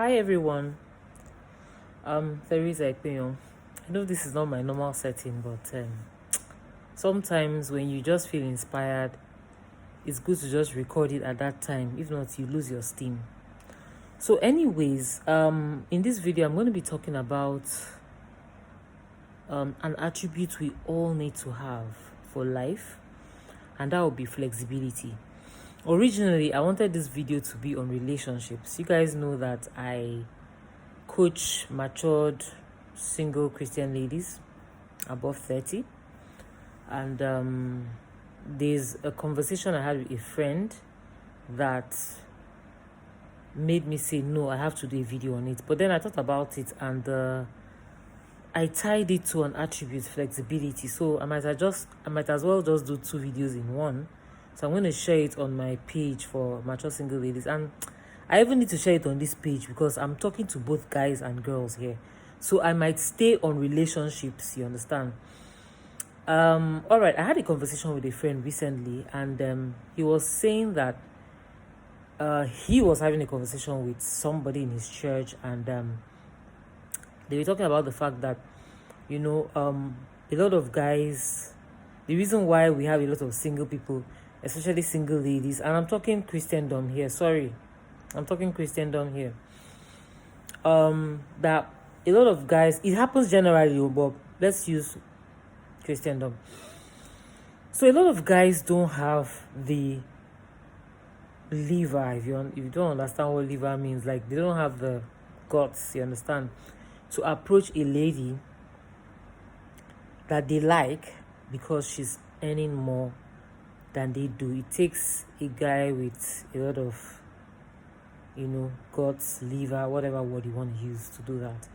Hi everyone. Theresa Ekpeyon. I know this is not my normal setting, but sometimes when you just feel inspired, it's good to just record it at that time. If not, you lose your steam. So, anyways, in this video, I'm going to be talking about an attribute we all need to have for life, and that would be flexibility. Originally, I wanted this video to be on relationships. You guys know that I coach matured single Christian ladies above 30, and there's a conversation I had with a friend that made me say no, I have to do a video on it. But then I thought about it, and I tied it to an attribute, flexibility. So I might as well just do two videos in one. So I'm going to share it on my page for mature single ladies, and I even need to share it on this page because I'm talking to both guys and girls here. So I might stay on relationships, you understand? All right, I had a conversation with a friend recently, and he was saying that he was having a conversation with somebody in his church, and they were talking about the fact that, a lot of guys, the reason why we have a lot of single people, especially single ladies, and I'm talking Christendom here, that a lot of guys, it happens generally, but let's use Christendom. So a lot of guys don't have the liver, if you don't understand what liver means, like they don't have the guts, you understand, to approach a lady that they like because she's earning more than they do. It takes a guy with a lot of guts, liver, whatever word you want to use to do that.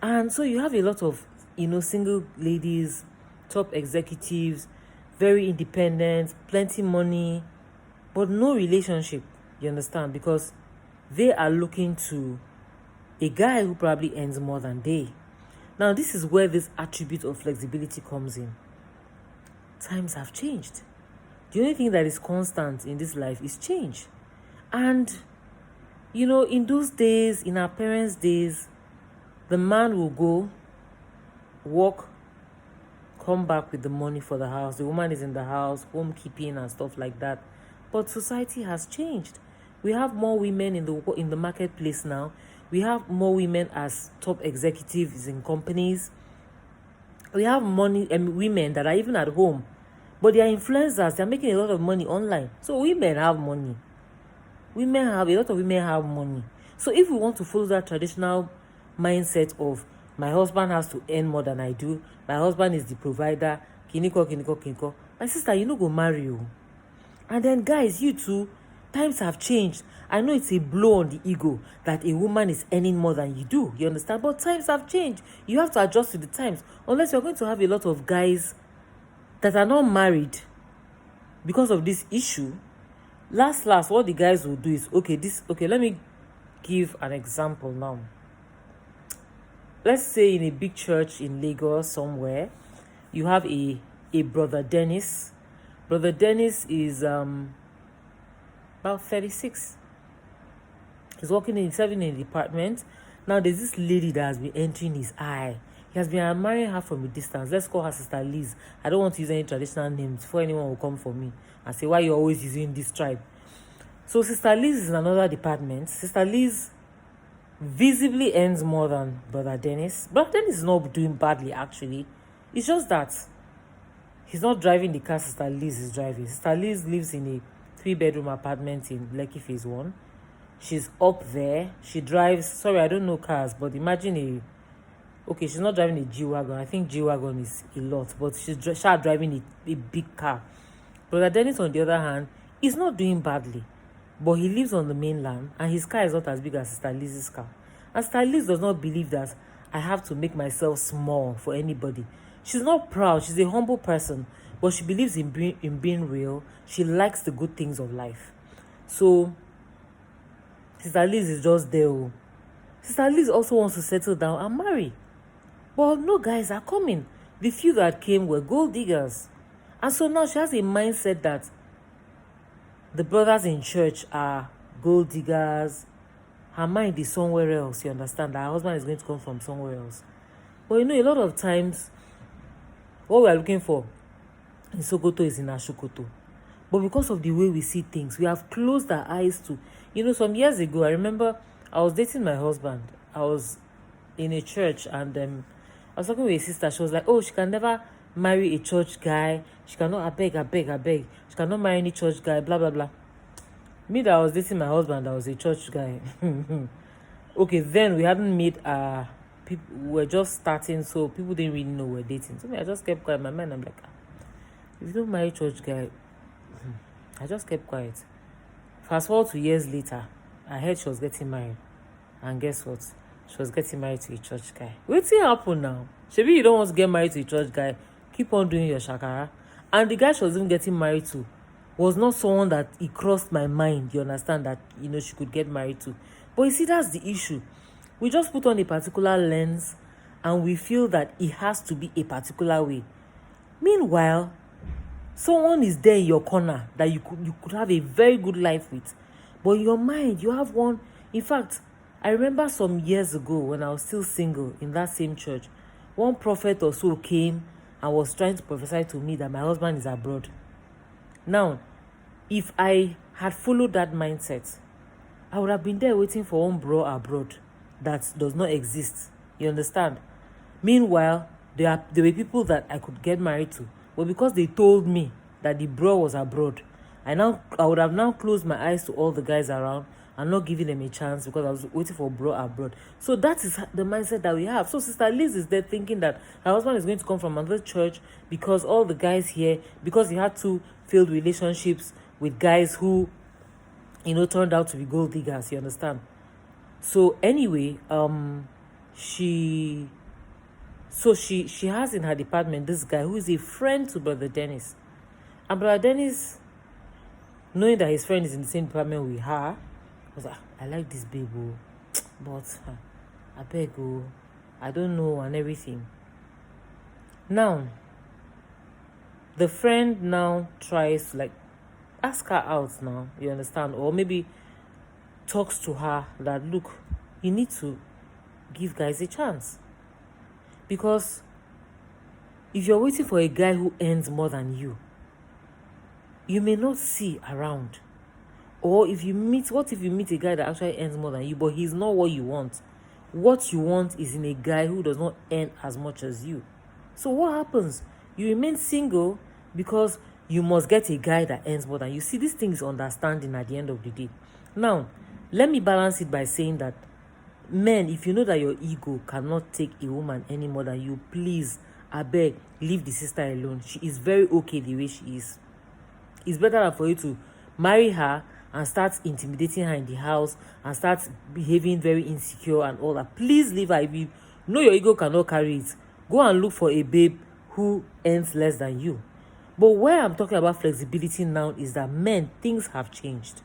And so you have a lot of single ladies, top executives, very independent, plenty money, but no relationship, you understand, because they are looking to a guy who probably earns more than they. Now, this is where this attribute of flexibility comes in. Times have changed. The only thing that is constant in this life is change. And, in those days, in our parents' days, the man will go, work, come back with the money for the house. The woman is in the house, homekeeping and stuff like that. But society has changed. We have more women in the marketplace now. We have more women as top executives in companies. We have women that are even at home, but they are influencers. They are making a lot of money online. So women have money. A lot of women have money. So if we want to follow that traditional mindset of my husband has to earn more than I do, my husband is the provider, kiniko, my sister, you no go marry you. And then guys, you too, times have changed. I know it's a blow on the ego that a woman is earning more than you do, you understand? But times have changed. You have to adjust to the times. Unless you're going to have a lot of guys that are not married because of this issue, last, what the guys will do is, let me give an example now. Let's say in a big church in Lagos somewhere, you have a brother Dennis. Brother Dennis is about 36. He's serving in a department. Now there's this lady that has been entering his eye. He has been admiring her from a distance. Let's call her Sister Liz. I don't want to use any traditional names before anyone will come for me and say, why you're always using this tribe? So Sister Liz is in another department. Sister Liz visibly earns more than Brother Dennis. Brother Dennis is not doing badly, actually. It's just that he's not driving the car Sister Liz is driving. Sister Liz lives in a 3-bedroom apartment in Lekki Phase 1. She's up there. She drives, I don't know cars, but imagine she's not driving a G-Wagon. I think G-Wagon is a lot, but she's driving a big car. Brother Dennis, on the other hand, is not doing badly, but he lives on the mainland, and his car is not as big as Sister Liz's car. And Sister Liz does not believe that I have to make myself small for anybody. She's not proud. She's a humble person, but she believes in being real. She likes the good things of life. So Sister Liz is just there. Sister Liz also wants to settle down and marry. But no guys are coming. The few that came were gold diggers. And so now she has a mindset that the brothers in church are gold diggers, her mind is somewhere else. You understand that her husband is going to come from somewhere else. But a lot of times, what we are looking for in Sokoto is in Ashokoto. But because of the way we see things, we have closed our eyes to, some years ago, I remember I was dating my husband. I was in a church, and I was talking with a sister. She was like, oh, she can never marry a church guy. She cannot, I beg. She cannot marry any church guy, blah, blah, blah. Me that I was dating my husband, I was a church guy. Okay, then we hadn't made people, we were just starting, so people didn't really know we were dating. So I just kept quiet. My mind, I'm like, if you don't marry church guy, I just kept quiet. Fast forward to years later, I heard she was getting married. And guess what? She was getting married to a church guy. What's happen now? Maybe you don't want to get married to a church guy. Keep on doing your shakara. And the guy she was even getting married to was not someone that it crossed my mind. You understand that, she could get married to. But you see, that's the issue. We just put on a particular lens and we feel that it has to be a particular way. Meanwhile, someone is there in your corner that you could have a very good life with. But in your mind, you have one. In fact, I remember some years ago when I was still single in that same church, one prophet or so came and was trying to prophesy to me that my husband is abroad. Now, if I had followed that mindset, I would have been there waiting for one bro abroad that does not exist. You understand? Meanwhile, there were people that I could get married to. But because they told me that the bro was abroad, I would have now closed my eyes to all the guys around and not giving them a chance because I was waiting for bro abroad. So that is the mindset that we have. So Sister Liz is there thinking that her husband is going to come from another church because all the guys here, because he had 2 failed relationships with guys who, turned out to be gold diggers, you understand? So anyway, she has in her department this guy who is a friend to Brother Dennis. And Brother Dennis, knowing that his friend is in the same department with her, was like, I like this babe, but I beg, I don't know, and everything. Now, the friend now tries to ask her out now, you understand? Or maybe talks to her that, look, you need to give guys a chance. Because if you're waiting for a guy who earns more than you, you may not see around. Or what if you meet a guy that actually earns more than you, but he's not what you want? What you want is in a guy who does not earn as much as you. So what happens? You remain single because you must get a guy that earns more than you. See, this thing is understanding at the end of the day. Now, let me balance it by saying that men, if you know that your ego cannot take a woman any more than you, please, I beg, leave the sister alone. She is very okay the way she is. It's better for you to marry her and start intimidating her in the house and start behaving very insecure and all that. Please leave her. If you know your ego cannot carry it, go and look for a babe who earns less than you. But where I'm talking about flexibility now is that men, things have changed.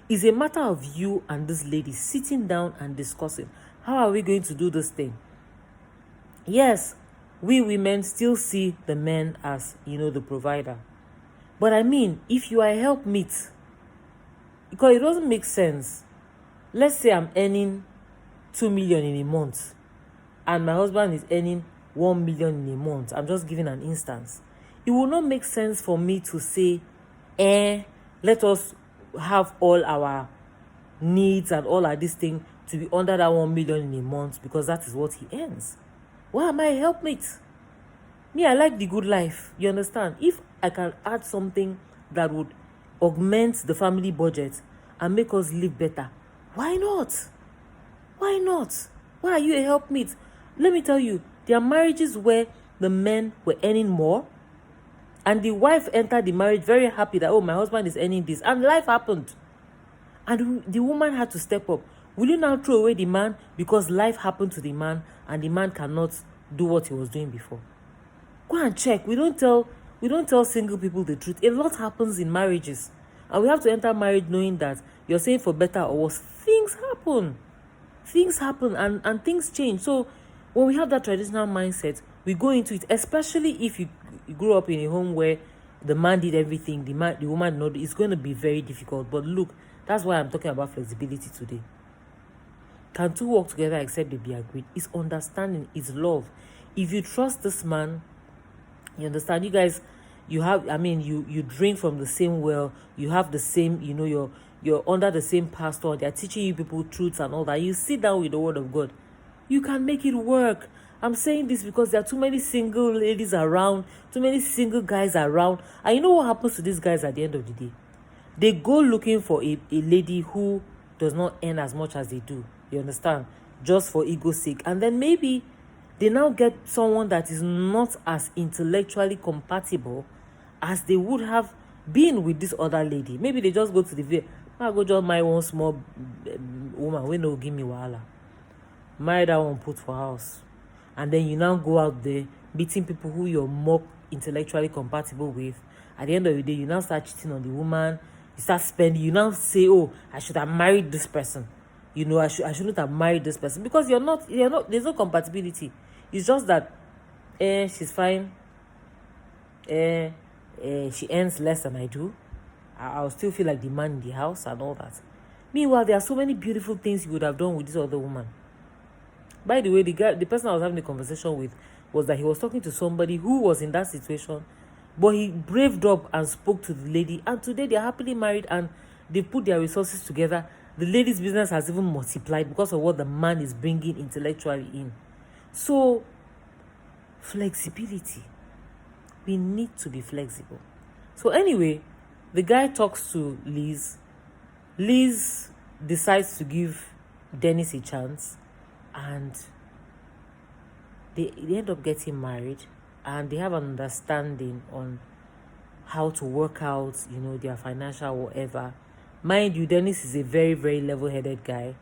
It's a matter of you and this lady sitting down and discussing, how are we going to do this thing? Yes, we women still see the men as, the provider. But I mean, if you are a helpmeet, because it doesn't make sense. Let's say I'm earning 2 million in a month and my husband is earning 1 million in a month. I'm just giving an instance. It will not make sense for me to say, let us have all our needs and all of this thing to be under that 1 million in a month because that is what he earns. Why am I a helpmate? Me, I like the good life. You understand? If I can add something that would augment the family budget and make us live better, why not? Why not? Why are you a helpmate? Let me tell you, there are marriages where the men were earning more and the wife entered the marriage very happy that, my husband is earning this, and life happened. And the woman had to step up. Will you now throw away the man because life happened to the man and the man cannot do what he was doing before? Go and check. We don't tell single people the truth. A lot happens in marriages. And we have to enter marriage knowing that you're saying for better or worse. Things happen. Things happen and things change. So when we have that traditional mindset, we go into it, especially if you grew up in a home where the man did everything, the woman did not. It's going to be very difficult. But look, that's why I'm talking about flexibility today. Can two work together except they be agreed? It's understanding, it's love. If you trust this man, you understand, you guys, you have, I mean, you drink from the same well, you have the same, you know, you're under the same pastor, they're teaching you people truths and all that. You sit down with the word of God, you can make it work. I'm saying this because there are too many single ladies around, too many single guys around. And you know what happens to these guys at the end of the day? They go looking for a lady who does not earn as much as they do. You understand? Just for ego's sake. And then maybe they now get someone that is not as intellectually compatible as they would have been with this other lady. Maybe they just go to the village. I go just marry one small woman. We no give me wahala. Marry that one, put for house. And then you now go out there meeting people who you're more intellectually compatible with. At the end of the day, you now start cheating on the woman. You start spending. You now say, "Oh, I should have married this person. You know, I shouldn't have married this person," because you're not. There's no compatibility. It's just that, she's fine. She earns less than I do. I'll still feel like the man in the house and all that. Meanwhile, there are so many beautiful things you would have done with this other woman. By the way, the person I was having a conversation with was that he was talking to somebody who was in that situation, but he braved up and spoke to the lady, and today they're happily married and they put their resources together. The lady's business has even multiplied because of what the man is bringing intellectually in. So, flexibility. We need to be flexible. So anyway, the guy talks to Liz. Liz decides to give Dennis a chance, and they end up getting married, and they have an understanding on how to work out, you know, their financial whatever. Mind you, Dennis is a very, very level-headed guy.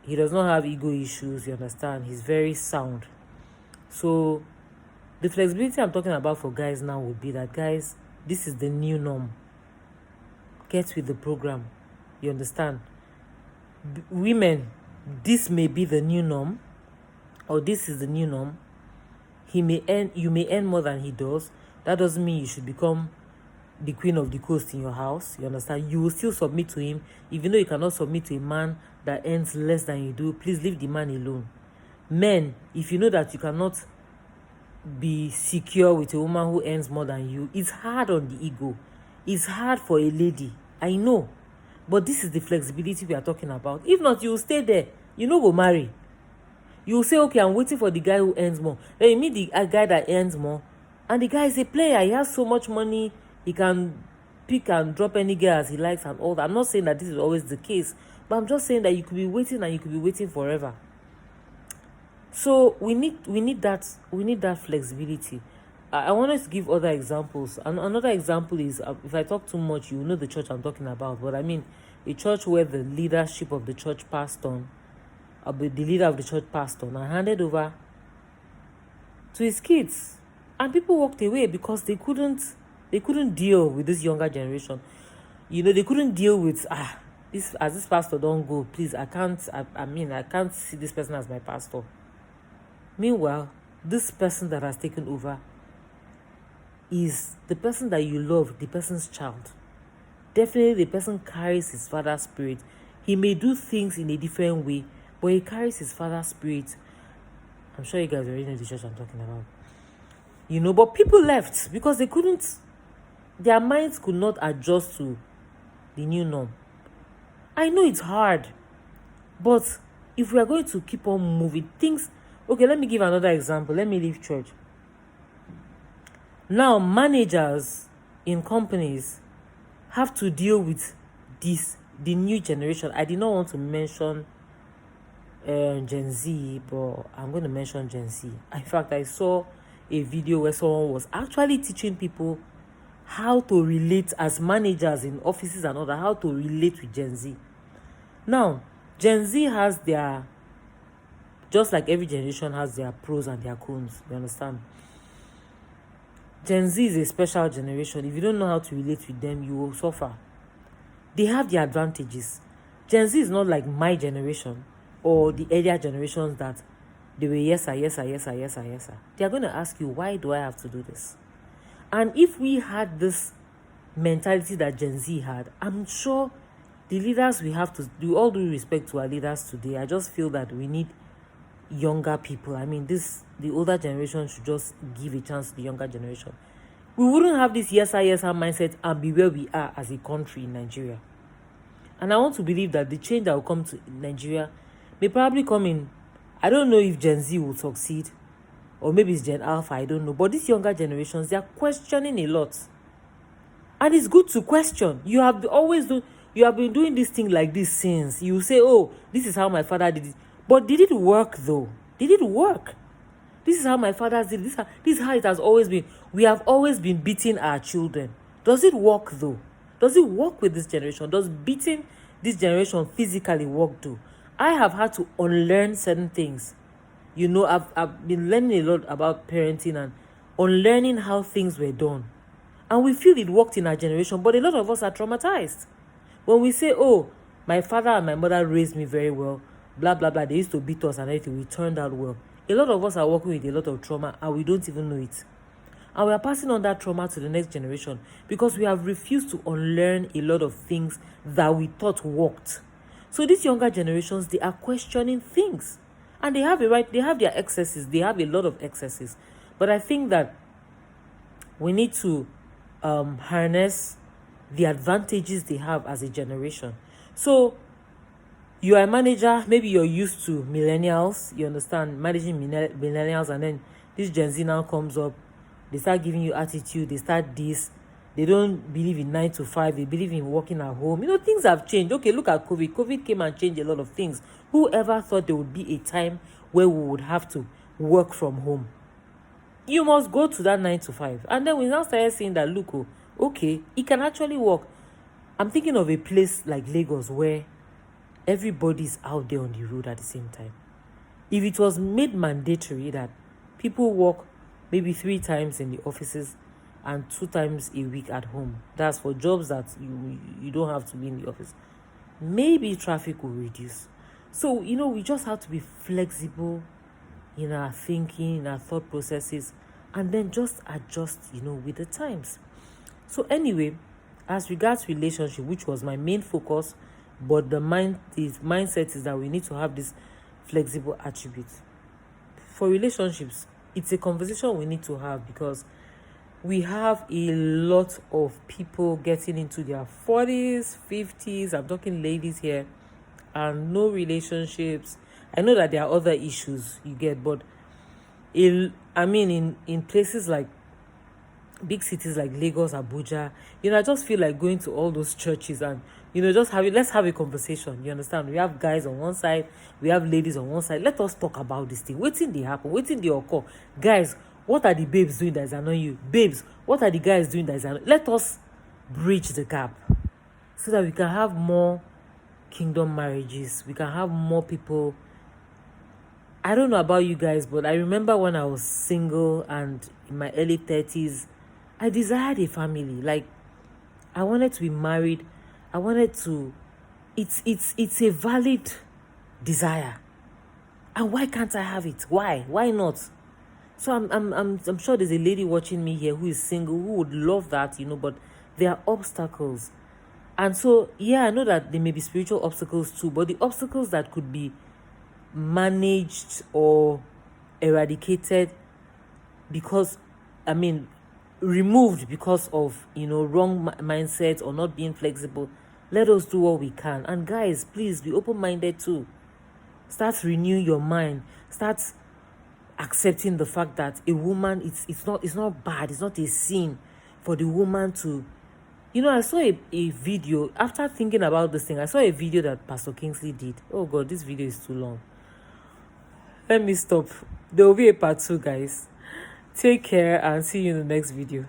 He does not have ego issues, you understand? He's very sound. So the flexibility I'm talking about for guys now would be that, guys, this is the new norm. Get with the program. You understand? Women, this may be the new norm, or this is the new norm. You may earn more than he does. That doesn't mean you should become the queen of the coast in your house. You understand? You will still submit to him. Even though you cannot submit to a man that earns less than you do, please leave the man alone. Men, if you know that you cannot be secure with a woman who earns more than you, it's hard on the ego. It's hard for a lady. I know. But this is the flexibility we are talking about. If not, you will stay there. You know, go marry. You will say, okay, I'm waiting for the guy who earns more. Then you meet the guy that earns more. And the guy is a player. He has so much money. He can pick and drop any girl as he likes and all that. I'm not saying that this is always the case. But I'm just saying that you could be waiting and you could be waiting forever. So we need that flexibility. I want us to give other examples. And another example is, if I talk too much, you know the church I'm talking about. But I mean, a church where the leadership of the church passed on, the leader of the church passed on and handed over to his kids, and people walked away because they couldn't deal with this younger generation. You know, they couldn't deal with this pastor don't go. Please, I can't see this person as my pastor. Meanwhile, this person that has taken over is the person that you love, the person's child. Definitely the person carries his father's spirit. He may do things in a different way, but he carries his father's spirit. I'm sure you guys already know the church I'm talking about. You know, but people left because their minds could not adjust to the new norm. I know it's hard, but if we are going to keep on moving things, okay, let me give another example. Let me leave church. Now, managers in companies have to deal with the new generation. I did not want to mention Gen Z, but I'm going to mention Gen Z. In fact, I saw a video where someone was actually teaching people how to relate as managers in offices and all that, how to relate with Gen Z. Now, Gen Z has their, just like every generation has their pros and their cons, you understand? Gen Z is a special generation. If you don't know how to relate with them, you will suffer. They have their advantages. Gen Z is not like my generation or the earlier generations that they were yes sir. They are going to ask you, why do I have to do this? And if we had this mentality that Gen Z had, I'm sure the leaders we have to do, all due respect to our leaders today, I just feel that we need younger people. I mean, the older generation should just give a chance to the younger generation. We wouldn't have this yes sir mindset and be where we are as a country in Nigeria. And I want to believe that the change that will come to Nigeria may probably come in. I don't know if Gen Z will succeed, or maybe it's Gen Alpha, I don't know. But these younger generations, they are questioning a lot. And it's good to question. You have been doing this thing like this since. You say, oh, this is how my father did it. But did it work though? Did it work? This is how my father did it. This is how it has always been. We have always been beating our children. Does it work though? Does it work with this generation? Does beating this generation physically work though? I have had to unlearn certain things. You know, I've been learning a lot about parenting and unlearning how things were done. And we feel it worked in our generation, but a lot of us are traumatized. When we say, oh, my father and my mother raised me very well, blah, blah, blah, they used to beat us and everything, we turned out well. A lot of us are working with a lot of trauma and we don't even know it. And we are passing on that trauma to the next generation because we have refused to unlearn a lot of things that we thought worked. So these younger generations, they are questioning things. And they have a right, they have their excesses, they have a lot of excesses. But I think that we need to harness the advantages they have as a generation. So you are a manager, maybe you're used to millennials, you understand, managing millennials, and then this Gen Z now comes up, they start giving you attitude, they start this, they don't believe in 9 to 5, they believe in working at home. You know, things have changed. Okay, look at COVID. COVID came and changed a lot of things. Whoever thought there would be a time where we would have to work from home? You must go to that 9 to 5. And then we now started seeing that, look, okay, it can actually work. I'm thinking of a place like Lagos where everybody's out there on the road at the same time. If it was made mandatory that people work maybe 3 times in the offices and 2 times a week at home, that's for jobs that you don't have to be in the office, maybe traffic will reduce. So, you know, we just have to be flexible in our thinking, in our thought processes, and then just adjust, you know, with the times. So anyway, as regards relationship, which was my main focus, but the mindset is that we need to have this flexible attribute. For relationships, it's a conversation we need to have because we have a lot of people getting into their 40s, 50s, I'm talking ladies here, and no relationships. I know that there are other issues you get, but in places like big cities like Lagos, Abuja, you know, I just feel like going to all those churches and, you know, let's have a conversation. You understand? We have guys on one side, we have ladies on one side. Let us talk about this thing. Waiting they happen, waiting they occur. Guys, what are the babes doing that is annoying you? Babes, what are the guys doing that is annoying? Let us bridge the gap so that we can have more kingdom marriages. We can have more people. I don't know about you guys, but I remember when I was single and in my early 30s, I desired a family. Like, I wanted to be married. I wanted to. It's a valid desire. And why can't I have it? Why? Why not? So I'm sure there's a lady watching me here who is single who would love that, you know, but there are obstacles. And so, yeah, I know that there may be spiritual obstacles too, but the obstacles that could be managed or eradicated removed because of, you know, wrong mindset or not being flexible, let us do what we can. And guys, please be open-minded too. Start renewing your mind. Start accepting the fact that a woman, it's not bad, it's not a sin for the woman to, you know, I saw a video after thinking about this thing. I saw a video that Pastor Kingsley did. Oh God, this video is too long. Let me stop. There will be a part 2, guys. Take care and see you in the next video.